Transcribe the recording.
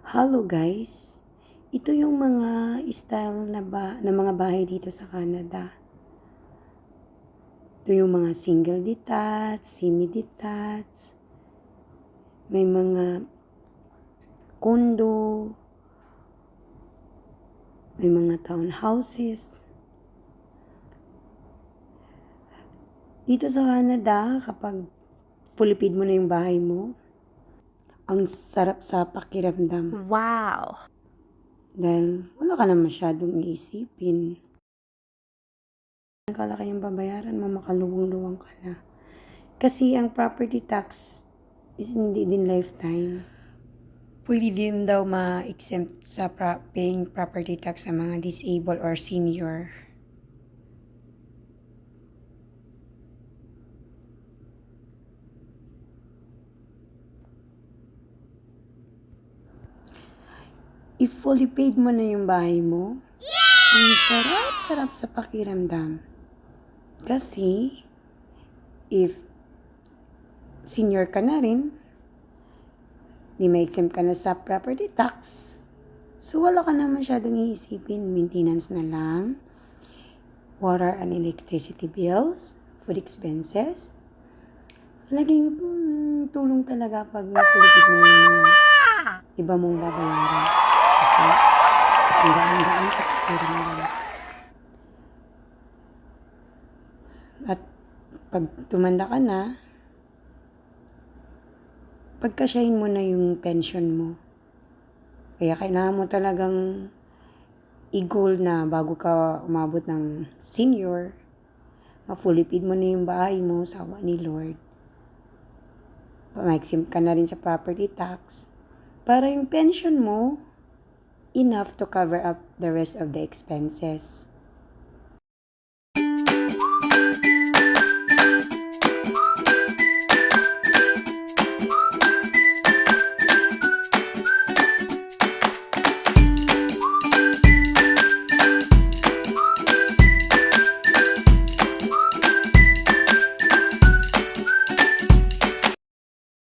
Hello guys, ito yung mga style na mga bahay dito sa Canada. Ito yung mga single detached, semi-detached, may mga condo, may mga townhouses. Dito sa Canada, kapag fulipid mo na yung bahay mo, ang sarap sa pakiramdam. Wow! Dahil wala ka na masyadong iisipin. Kalaki yung babayaran mo, makaluwang-luwang ka na. Kasi ang property tax is hindi din lifetime. Pwede din daw ma-exempt sa paying property tax sa mga disabled or senior. If fully paid mo na yung bahay mo, ang sarap-sarap sa pakiramdam. Kasi, if senior ka na rin, di ma-exempt ka na sa property tax, so wala ka na masyadong iisipin. Maintenance na lang, water and electricity bills, food expenses. Naging tulong talaga pag nakulipid mo yung mga iba mong babayaran. Kasi ang gaan-gaan sa pakiramdam. At pag tumanda ka na, pagkasyahin mo na yung pension mo. Kaya kailangan mo talagang i-goal na bago ka umabot ng senior, mafulipid mo na yung bahay mo sa awa ni Lord. Ma-exempt ka na rin sa property tax para yung pension mo enough to cover up the rest of the expenses.